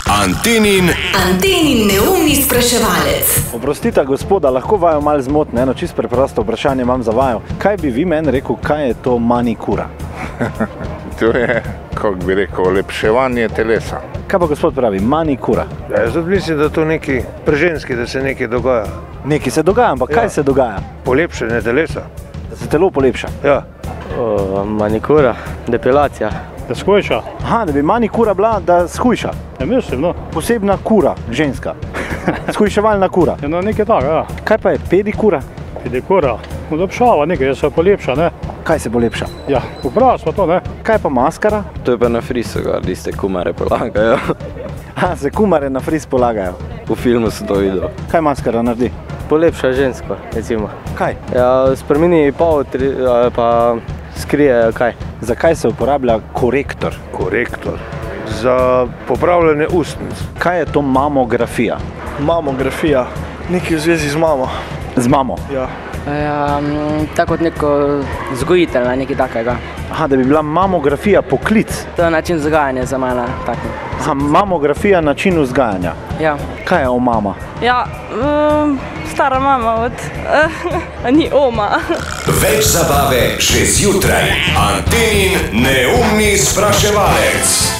Antenin neumni spraševalec. Oprostite, gospoda, lahko vajo malo zmotne, eno čisto preprosto vprašanje imam za vajo. Kaj bi vi meni rekel, kaj je to manikura? To je, kako bi rekel, olepševanje telesa. Kaj pa gospod pravi, manikura? Jaz mislim, da to nekaj pri ženski, da se nekaj dogaja. Nekaj se dogaja, ampak kaj se dogaja? Polepšanje telesa. Da se telo polepša? Ja. Manikura, depilacija. Da shujša. Aha, da bi manikura bila, da shujša. Ja, mislim, no. Posebna kura, ženska. Shujševalna kura. Ja, no, nekaj tako, ja. Kaj pa je pedikura? Pedikura. Olepšava nekaj, da se polepša, ne. Kaj se polepša? Ja, obraz pa to, ne. Kaj pa maskara? To je pa na frisu, gdje se kumare polagajo. A, se kumare na fris polagajo. V filmu sem to videl. Kaj maskara naredi? Polepša žensko, recimo. Kaj? Ja, spremeni pol, pa skrije kaj. Zakaj se uporablja korektor? Korektor. Za popravljanje ustnic. Kaj je to mamografija? Mamografija. Nekaj v zvezi z mamo. Z mamo? Ja. Ja, tako kot neko vzgojitelj, nekaj takega. Aha, da bi bila mamografija poklic? To je način vzgajanja za mene, tako. Aha, mamografija način vzgajanja. Ja. Kaj je mama? Ja, stara mama ni oma. Več zabave že zjutraj. Antenin neumni spraševalec.